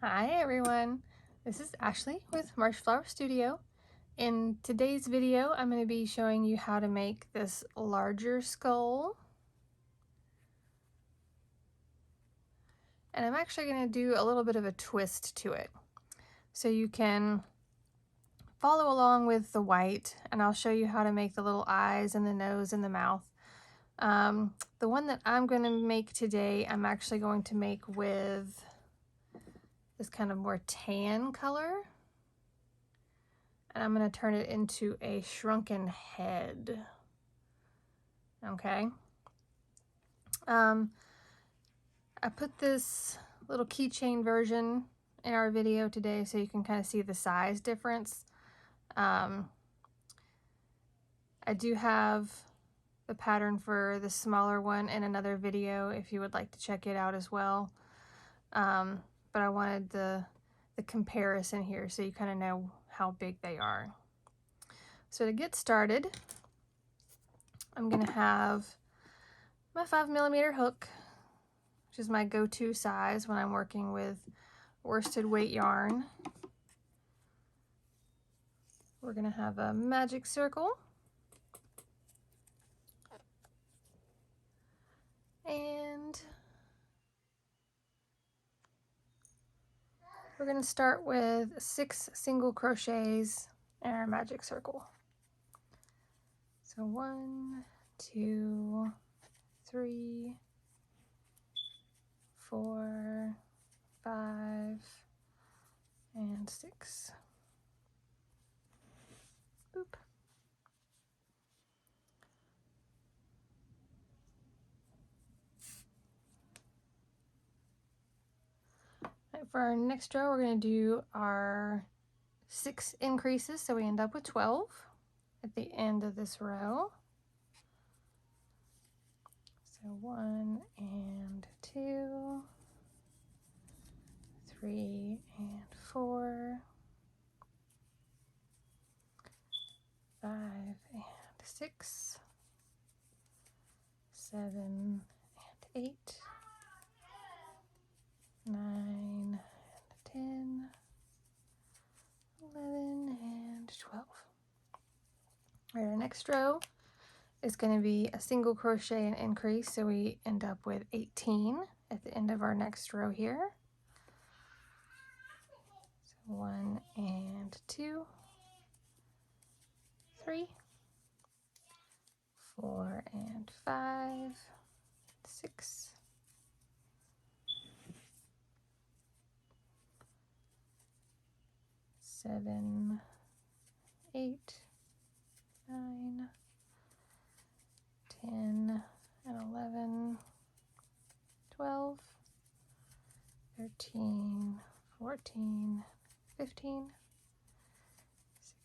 Hi everyone, this is Ashley with Marshflower Studio. In today's video, I'm going to be showing you how to make this larger skull. And I'm actually going to do a little bit of a twist to it. So you can follow along with the white, and I'll show you how to make the little eyes and the nose and the mouth. The one that I'm going to make today, I'm actually going to make with this kind of more tan color. And I'm going to turn it into a shrunken head. Okay. I put this little keychain version in our video today so you can kind of see the size difference. I do have the pattern for the smaller one in another video if you would like to check it out as well. But I wanted the comparison here so you kind of know how big they are. So to get started, I'm going to have my 5mm hook, which is my go-to size when I'm working with worsted weight yarn. We're going to have a magic circle. And we're going to start with 6 single crochets in our magic circle. So 1, 2, 3, 4, 5, and 6. Boop. Right, for our next row, we're going to do our 6 increases, so we end up with 12 at the end of this row. So 1 and 2, 3 and 4, 5 and 6, 7 and 8, 9 and 10, 11 and 12. All right, our next row is going to be a single crochet and increase, so we end up with 18 at the end of our next row here. So 1 and 2, 3, 4 and 5, 6, 7, 8, 9, 10, and 11, 12, 13, 14, 15,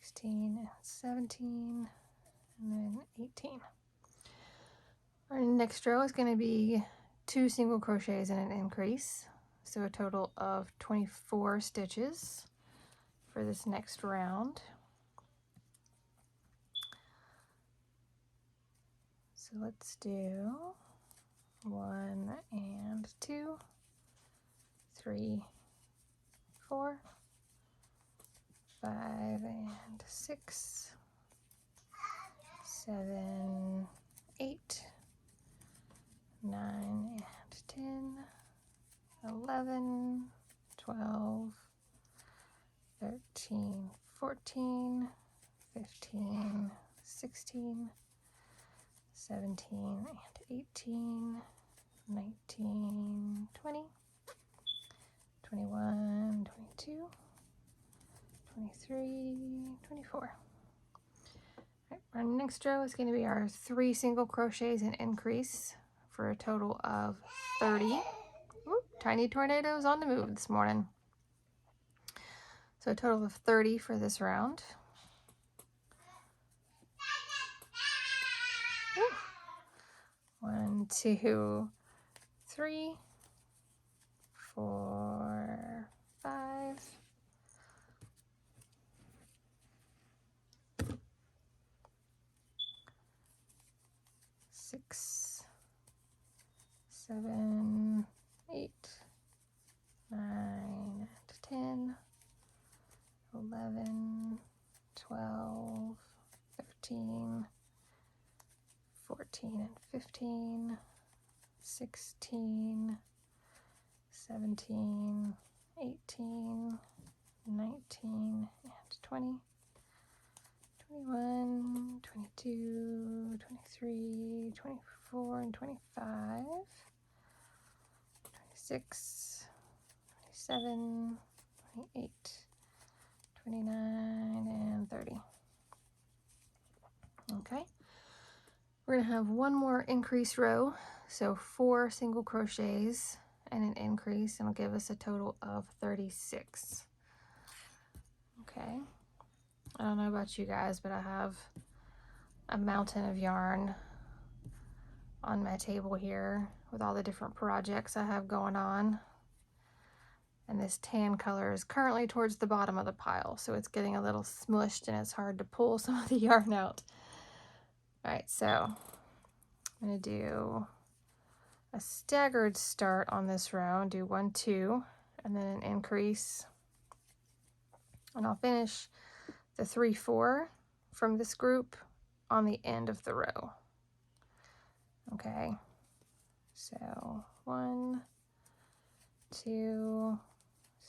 16, and 17, and then 18. Our next row is going to be 2 single crochets and an increase, so a total of 24 stitches for this next round. So let's do 1 and 2, 3, 4, 5 and 6, 7, 8, 9 and 10, 11, 12, 13, 14, 15, 16, 17 and 18, 19, 20, 21, 22, 23, 24. Right, our next row is going to be our 3 single crochets and increase for a total of 30. Ooh, tiny tornadoes on the move this morning. So a total of 30 for this round. Ooh. 1, 2, 3, 4, 5, 6, 7, 8, 9, and 11, 12, 13, 14 and 15, 16, 17, 18, 19, and 20, 21, 22, 23, 24, and 25, 26, 27, 28, 29, and 30. Okay, we're going to have one more increase row, so 4 single crochets and an increase, and it'll give us a total of 36. Okay, I don't know about you guys, but I have a mountain of yarn on my table here with all the different projects I have going on. And this tan color is currently towards the bottom of the pile, so it's getting a little smushed and it's hard to pull some of the yarn out. All right, so I'm going to do a staggered start on this row and do 1, 2, and then an increase. And I'll finish the 3, 4 from this group on the end of the row. Okay, so 1, 2,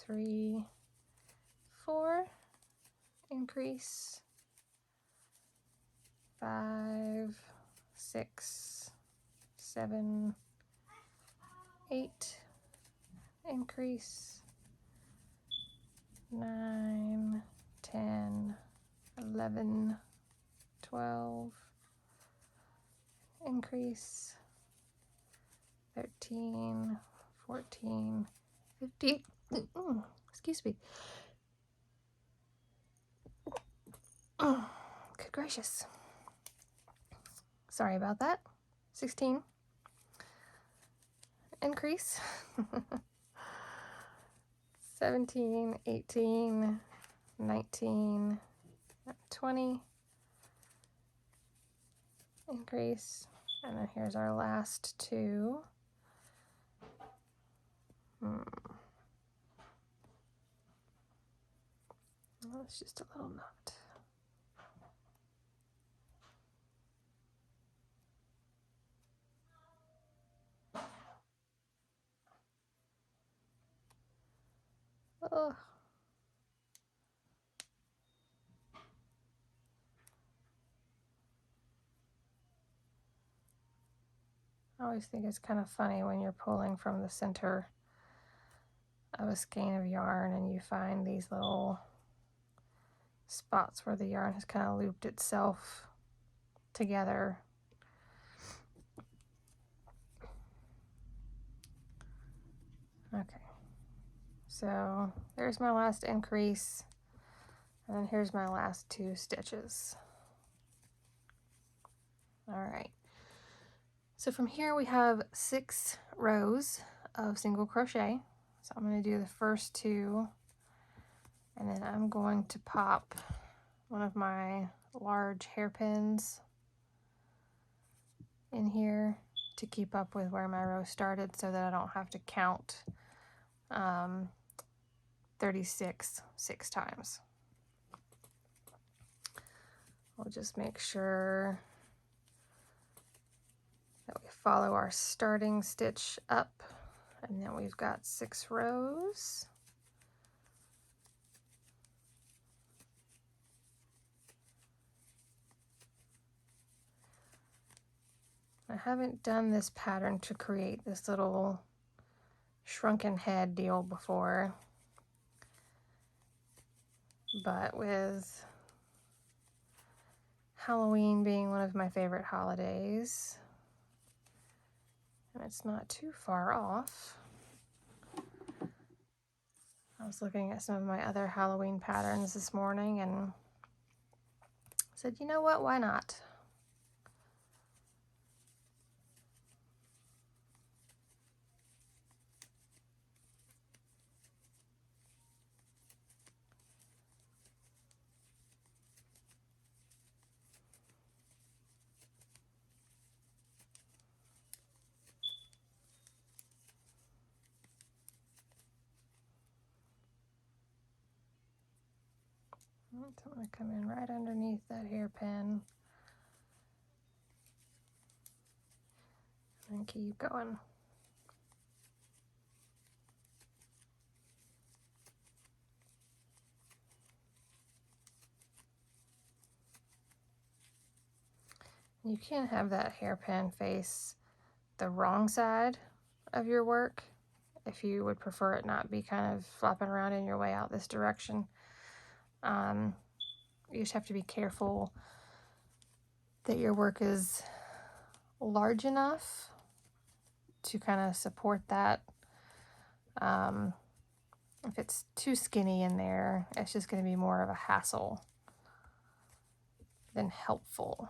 3, 4, increase, 5, 6, 7, 8, increase, 9, 10, 11, 12, increase, 13, 14, 15, excuse me. Oh, good gracious. Sorry about that. 16, increase, 17, 18, 19, 20, increase, and then here's our last 2. Well, it's just a little knot. Oh. I always think it's kind of funny when you're pulling from the center of a skein of yarn and you find these little spots where the yarn has kind of looped itself together. Okay, so there's my last increase, and then here's my last 2 stitches. All right, so from here we have 6 rows of single crochet. So I'm going to do the first 2, and then I'm going to pop one of my large hairpins in here to keep up with where my row started so that I don't have to count 36 6 times. We'll just make sure that we follow our starting stitch up, and then we've got 6 rows. I haven't done this pattern to create this little shrunken head deal before, but with Halloween being one of my favorite holidays, and it's not too far off, I was looking at some of my other Halloween patterns this morning and said, you know what, why not? So I'm going to come in right underneath that hairpin and keep going. You can have that hairpin face the wrong side of your work if you would prefer it not be kind of flopping around in your way out this direction. You just have to be careful that your work is large enough to kind of support that. If it's too skinny in there, it's just going to be more of a hassle than helpful.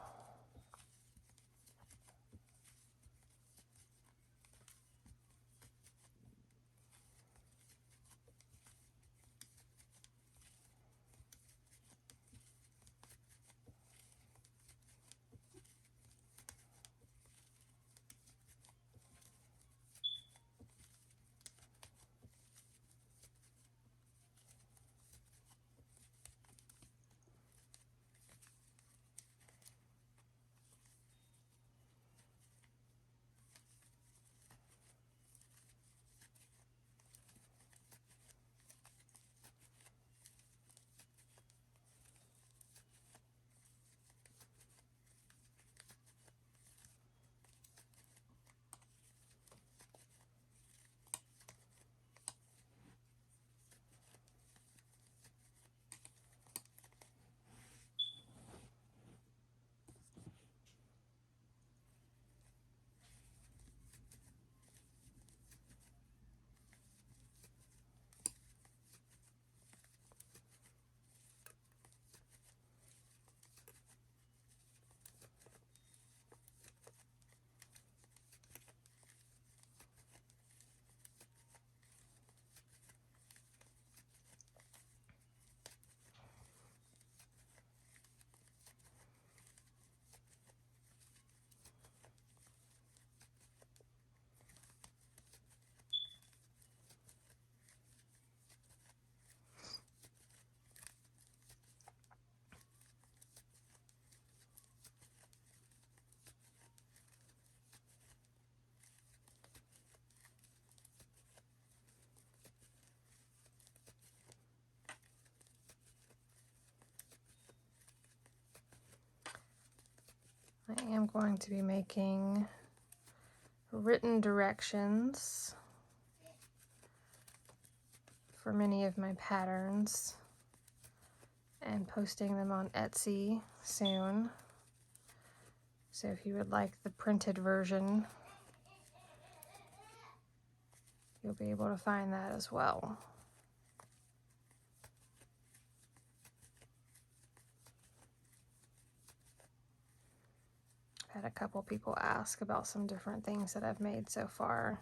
I am going to be making written directions for many of my patterns and posting them on Etsy soon. So if you would like the printed version, you'll be able to find that as well. I've had a couple people ask about some different things that I've made so far.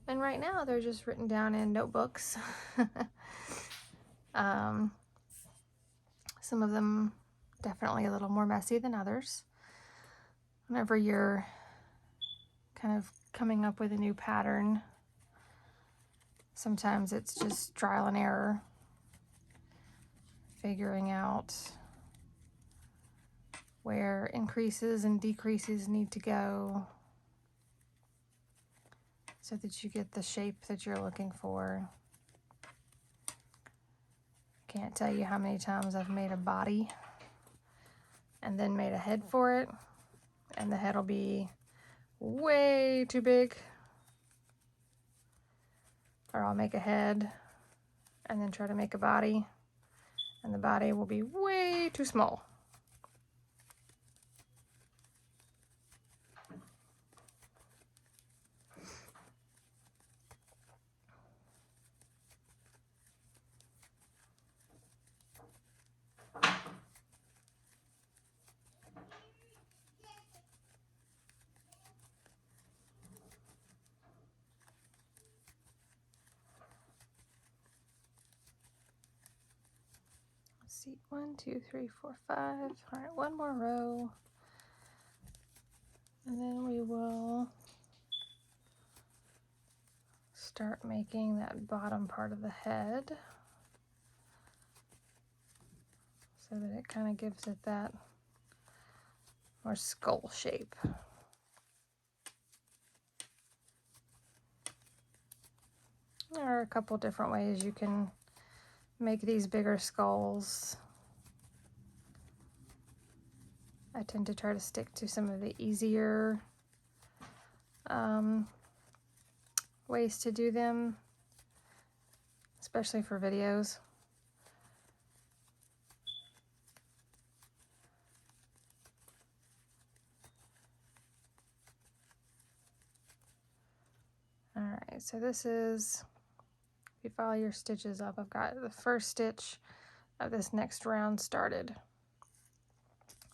And right now they're just written down in notebooks. Some of them definitely a little more messy than others. Whenever you're kind of coming up with a new pattern, sometimes it's just trial and error, figuring out where increases and decreases need to go so that you get the shape that you're looking for. Can't tell you how many times I've made a body and then made a head for it, and the head will be way too big. Or I'll make a head and then try to make a body, and the body will be way too small. See, 1, 2, 3, 4, 5. All right, one more row, and then we will start making that bottom part of the head so that it kind of gives it that more skull shape. There are a couple different ways you can make these bigger skulls. I tend to try to stick to some of the easier ways to do them, especially for videos. All right, so this is, if you follow your stitches up, I've got the first stitch of this next round started.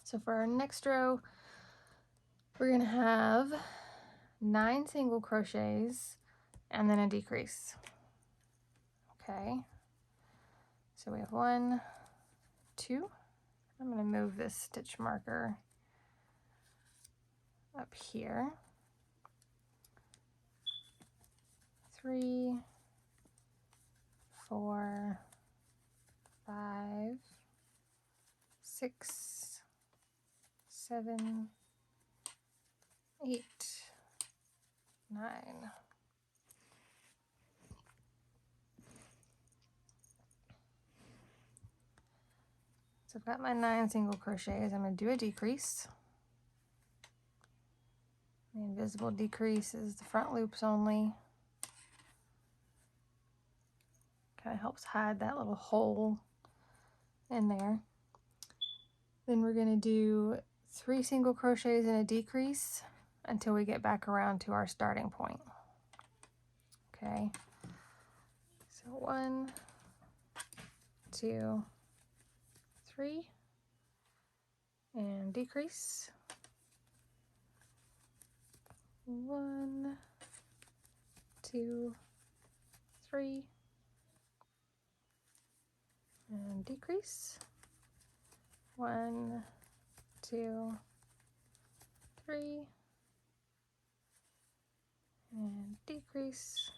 So for our next row, we're gonna have 9 single crochets and then a decrease. Okay, so we have 1, 2, I'm gonna move this stitch marker up here, 3, 4, 5, 6, 7, 8, 9. So I've got my 9 single crochets. I'm going to do a decrease. The invisible decrease is the front loops only. Kind of helps hide that little hole in there. Then we're going to do 3 single crochets and a decrease until we get back around to our starting point. Okay, so 1, 2, 3, and decrease. 1, 2, 3, and decrease. 1, 2, 3, and decrease.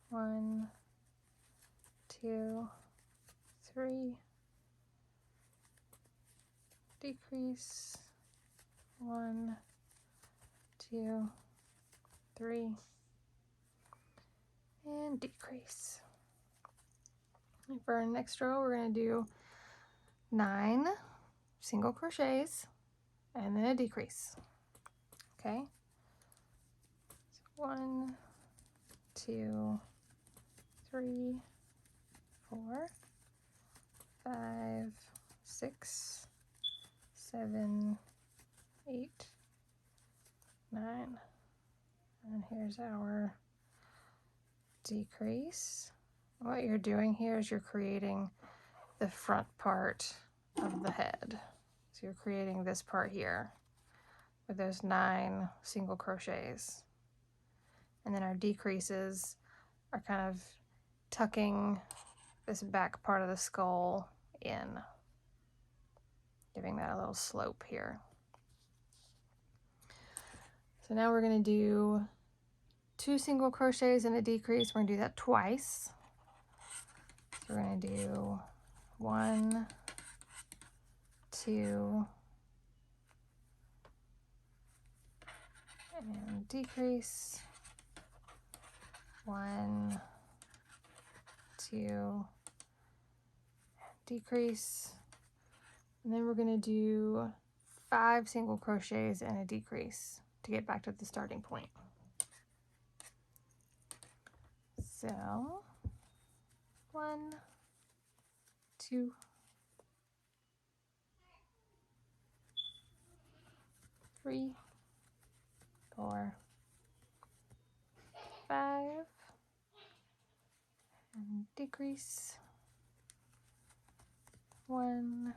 1, 2, 3, decrease. 1, 2, 3, and decrease. And for our next row, we're going to do 9 single crochets and then a decrease. Okay, so 1, 2, 3, 4, 5, 6, 7, 8, 9. And here's our decrease. What you're doing here is you're creating the front part of the head. So you're creating this part here with those 9 single crochets. And then our decreases are kind of tucking this back part of the skull in, giving that a little slope here. So now we're going to do 2 single crochets and a decrease. We're going to do that twice. So we're going to do 1, 2, and decrease. 1, 2, decrease. And then we're going to do 5 single crochets and a decrease to get back to the starting point. So 1, 2, 3, 4, 5, and decrease. 1,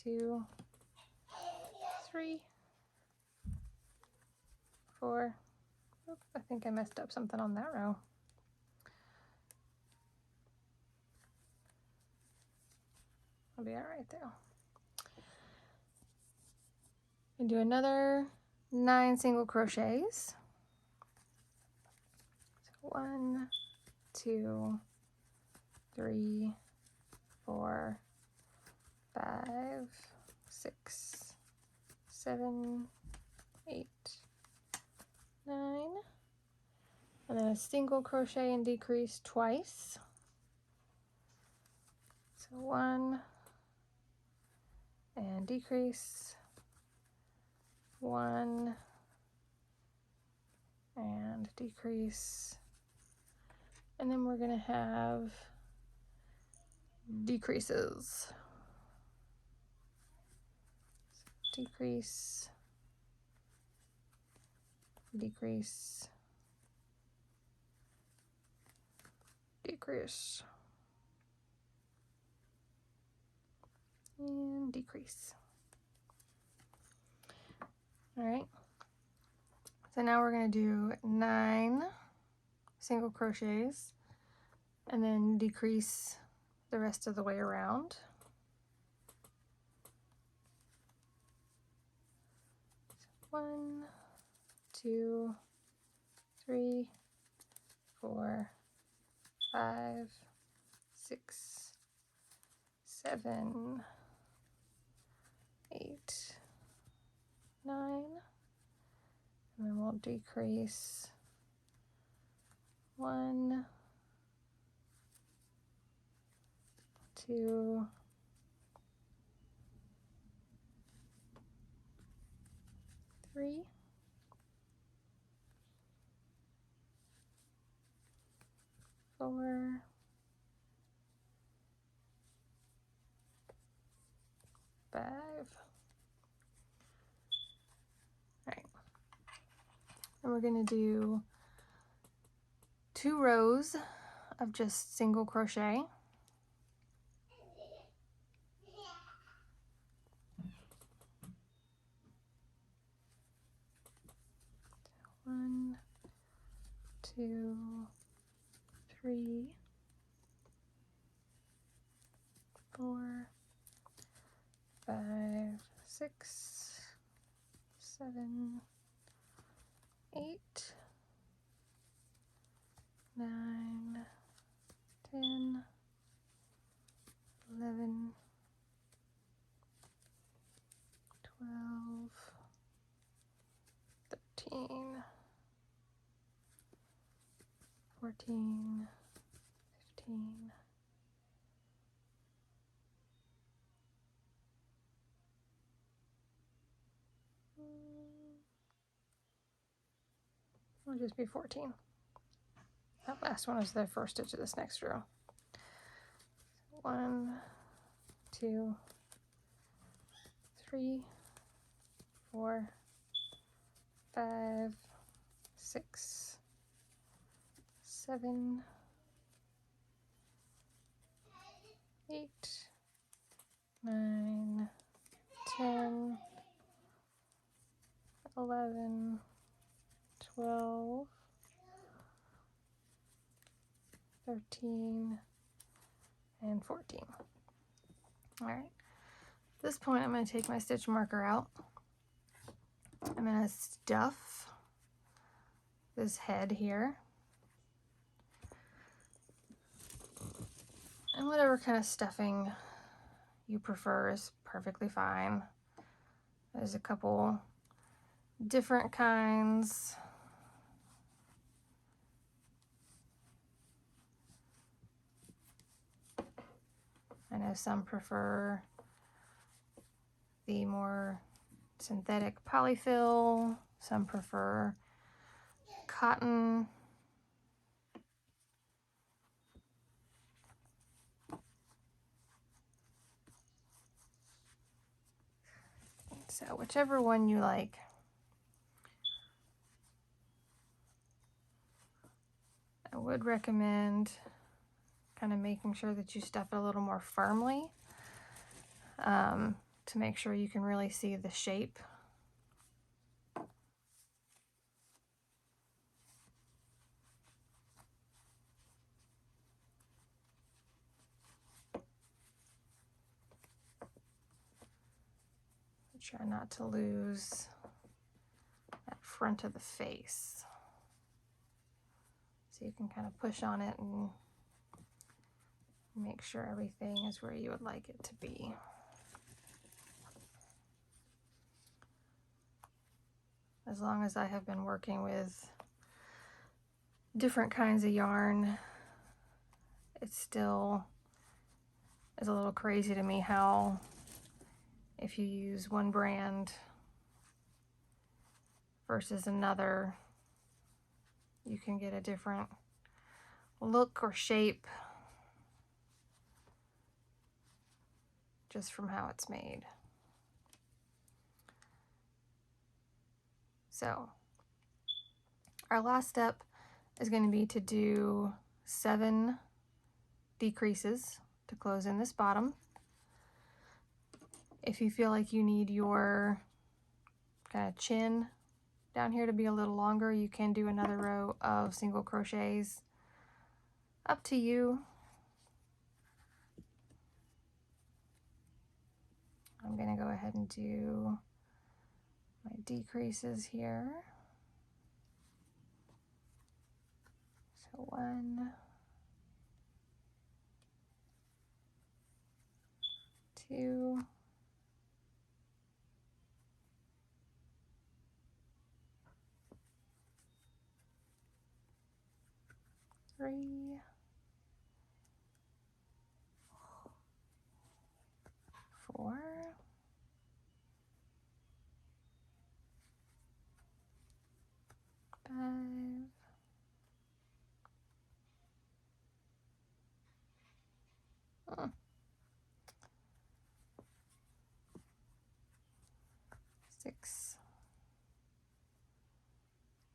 2, 3, 4. Oops, I think I messed up something on that row. I'll be all right though. And do another 9 single crochets. 1, 2, 3, 4, 5, 6, 7, 8, 9, and then a single crochet and decrease twice. So 1 and decrease, 1 and decrease, and then we're going to have decreases. Decrease, decrease, decrease, and decrease. All right, so now we're going to do 9 single crochets and then decrease the rest of the way around. So 1, 2, 3, 4, 5, 6, 7, 8, 9, and then we'll decrease 1, 2, 3, 4, 5. All right, and we're going to do 2 rows of just single crochet. One, 2, 3, 4, 5, 6, 7, 8, 9, 10, 11, 12, 13, 14, 15, 14. That last one is the first stitch of this next row. 1, 2, 3, 4, 5, 6, 7, 8, 9, 10, 11, 12, 13, and 14. All right, at this point I'm going to take my stitch marker out. I'm going to stuff this head here, and whatever kind of stuffing you prefer is perfectly fine. There's a couple different kinds. I know some prefer the more synthetic polyfill, some prefer cotton. So whichever one you like. I would recommend kind of making sure that you stuff it a little more firmly to make sure you can really see the shape. Try not to lose that front of the face. So you can kind of push on it and make sure everything is where you would like it to be. As long as I have been working with different kinds of yarn, it still is a little crazy to me how if you use one brand versus another, you can get a different look or shape just from how it's made. So our last step is going to be to do 7 decreases to close in this bottom. If you feel like you need your kind of chin down here to be a little longer, you can do another row of single crochets. Up to you. I'm going to go ahead and do my decreases here. So 1, 2, 3, 4, 5, 6,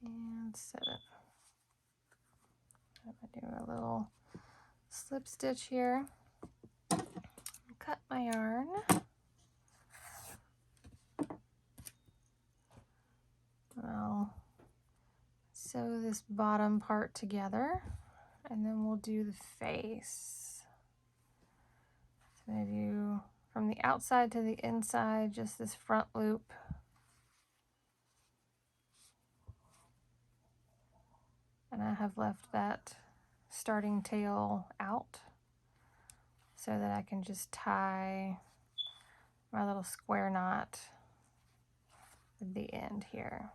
and 7. I'm going to do a little slip stitch here. Cut my yarn. I'll sew this bottom part together, and then we'll do the face. So I'm going to do from the outside to the inside, just this front loop. And I have left that starting tail out so that I can just tie my little square knot at the end here.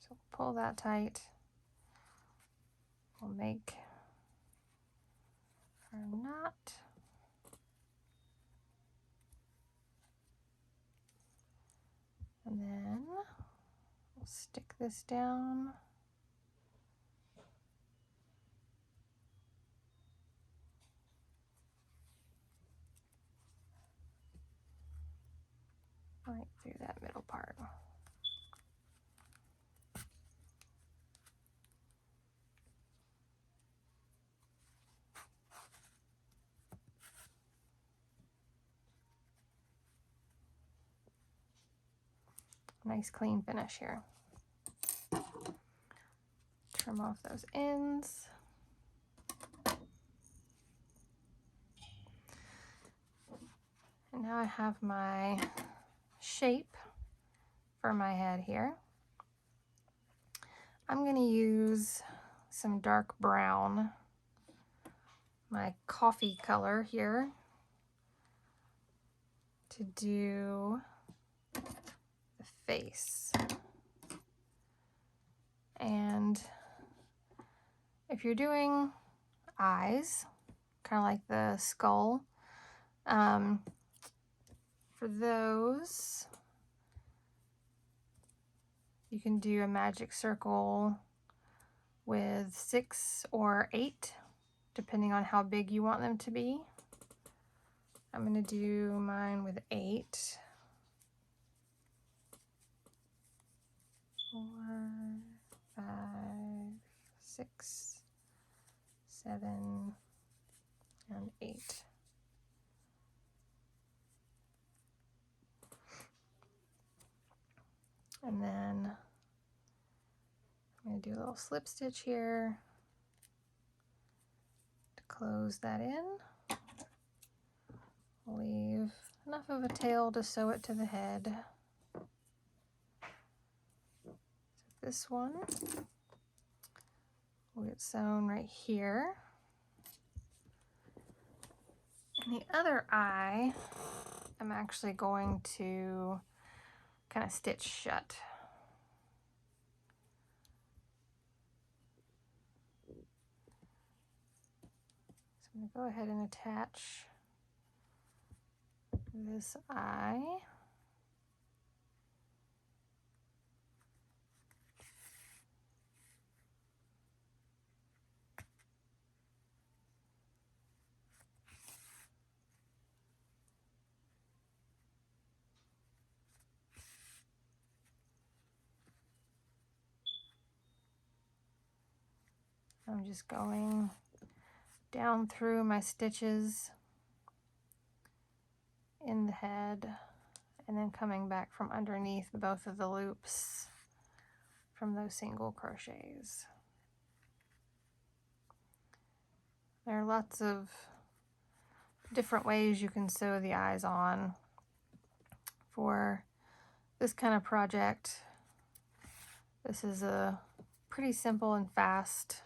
So pull that tight. We'll make our knot. And then we'll stick this down. Right through that middle part. Nice clean finish here. Trim off those ends. And now I have my shape for my head here. I'm going to use some dark brown, my coffee color here, to do the face. And if you're doing eyes, kind of like the skull, for those, you can do a magic circle with 6 or 8, depending on how big you want them to be. I'm going to do mine with 8. 4, 5, 6, 7, and 8. And then I'm going to do a little slip stitch here to close that in. Leave enough of a tail to sew it to the head. this one will get sewn right here. And the other eye, I'm actually going to kind of stitch shut. So I'm going to go ahead and attach this eye. I'm just going down through my stitches in the head and then coming back from underneath both of the loops from those single crochets. There are lots of different ways you can sew the eyes on for this kind of project. This is a pretty simple and fast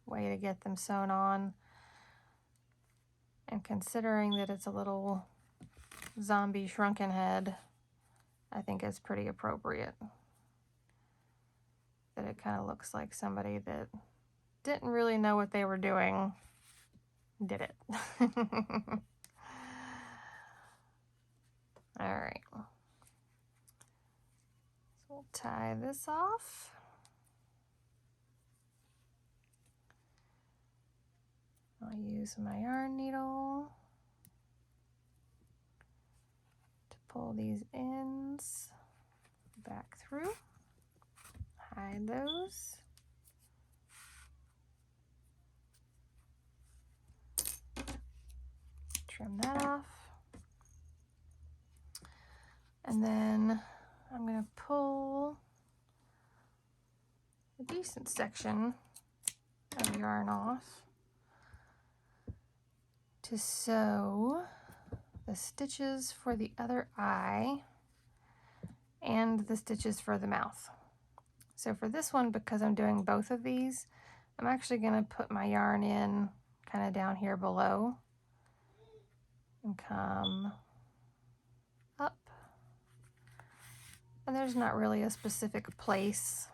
way to get them sewn on, and considering that it's a little zombie shrunken head, I think it's pretty appropriate that it kind of looks like somebody that didn't really know what they were doing did it. All right, so we'll tie this off. I'll use my yarn needle to pull these ends back through, hide those. Trim that off. And then I'm going to pull a decent section of yarn off to sew the stitches for the other eye and the stitches for the mouth. So for this one, because I'm doing both of these, I'm actually going to put my yarn in kind of down here below and come up. And there's not really a specific place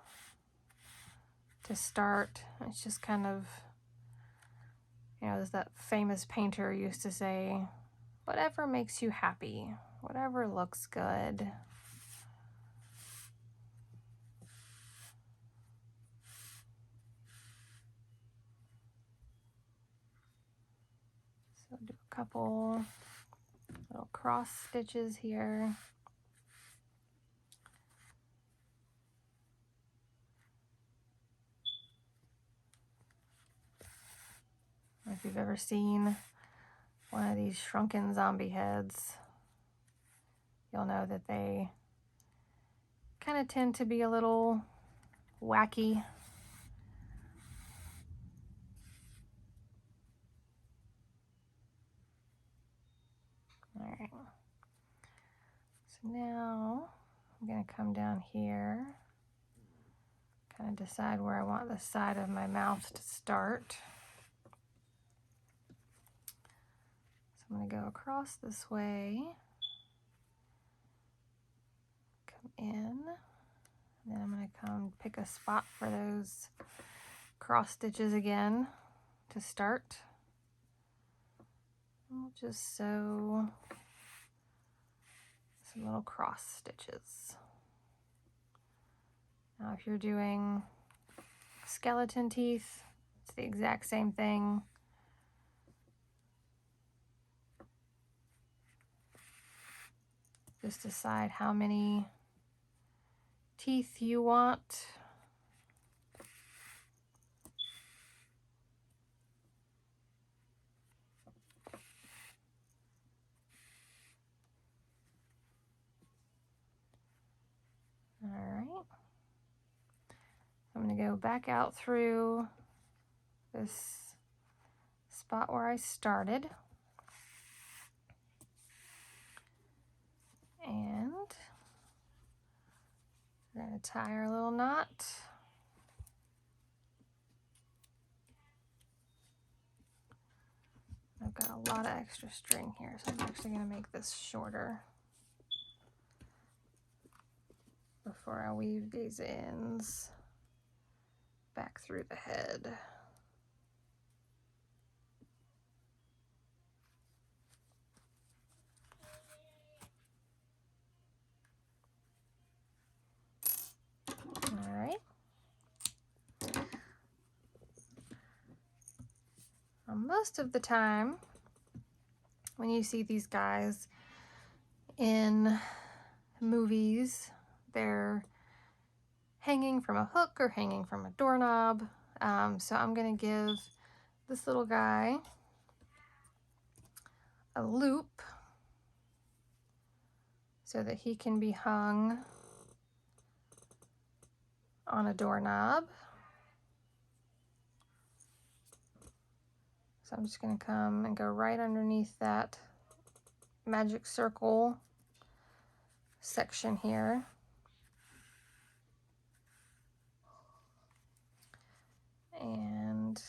to start. It's just kind of, you know, as that famous painter used to say, whatever makes you happy, whatever looks good. So do a couple little cross stitches here. If you've ever seen one of these shrunken zombie heads, you'll know that they kind of tend to be a little wacky. All right. So now I'm going to come down here, kind of decide where I want the side of my mouth to start. So I'm going to go across this way, come in, and then I'm going to come pick a spot for those cross stitches again to start. We'll just sew some little cross stitches. Now if you're doing skeleton teeth, it's the exact same thing. Just decide how many teeth you want. All right. I'm going to go back out through this spot where I started. And we're We're going to tie our little knot. I've got a lot of extra string here, so I'm actually going to make this shorter before I weave these ends back through the head. All right. Most of the time, when you see these guys in movies, they're hanging from a hook or hanging from a doorknob. So I'm going to give this little guy a loop so that he can be hung on a doorknob. So I'm just going to come and go right underneath that magic circle section here. And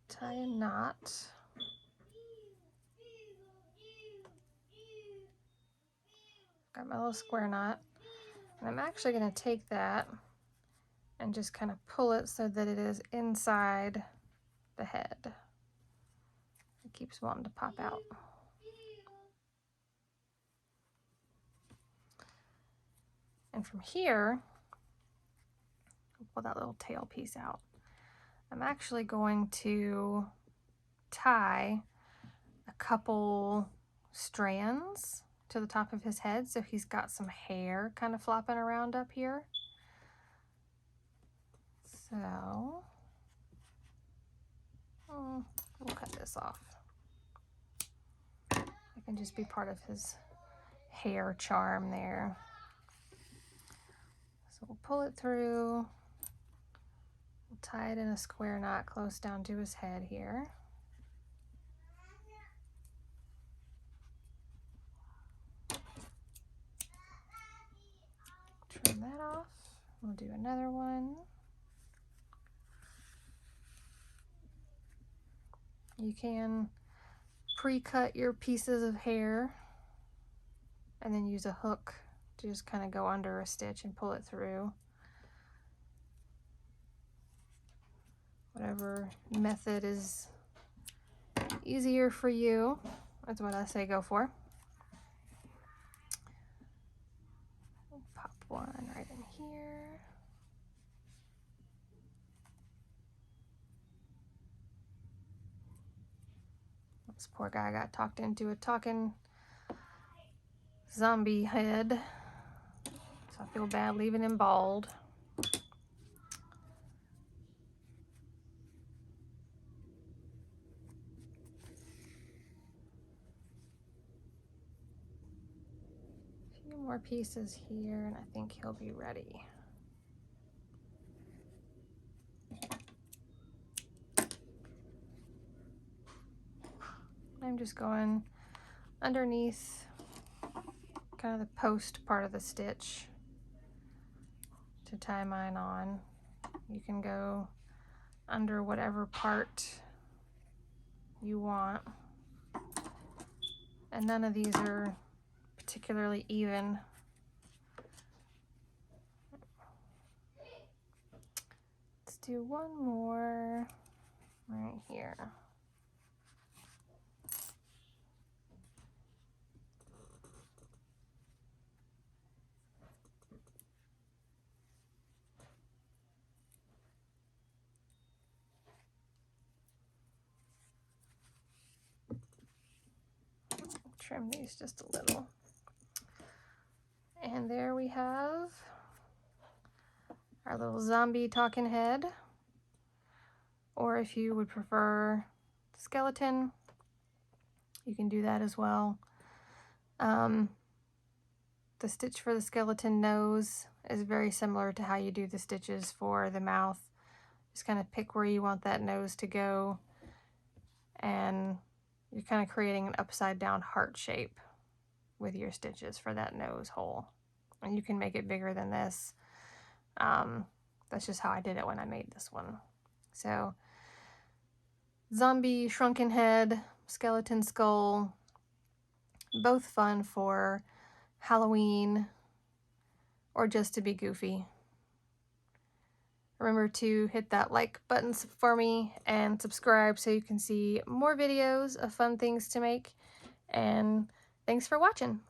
tie a knot. Got my little square knot. And I'm actually going to take that and just kind of pull it so that it is inside the head. It keeps wanting to pop out. And from here, pull that little tail piece out. I'm actually going to tie a couple strands to the top of his head so he's got some hair kind of flopping around up here. So we'll cut this off. It can just be part of his hair charm there. So we'll pull it through. We'll tie it in a square knot close down to his head here. Trim that off. We'll do another one. You can pre-cut your pieces of hair and then use a hook to just kind of go under a stitch and pull it through. Whatever method is easier for you, that's what I say go for. We'll pop one right in here. This poor guy got talked into a talking zombie head, so I feel bad leaving him bald. A few more pieces here and I think he'll be ready. I'm just going underneath kind of the post part of the stitch to tie mine on. You can go under whatever part you want. And none of these are particularly even. Let's do one more right here. Trim these just a little. And there we have our little zombie talking head. Or if you would prefer skeleton, you can do that as well. The stitch for the skeleton nose is very similar to how you do the stitches for the mouth. Just kind of pick where you want that nose to go, and you're kind of creating an upside down heart shape with your stitches for that nose hole. And you can make it bigger than this. That's just how I did it when I made this one. So zombie shrunken head, skeleton skull, both fun for Halloween or just to be goofy. Remember to hit that like button for me and subscribe so you can see more videos of fun things to make. And thanks for watching.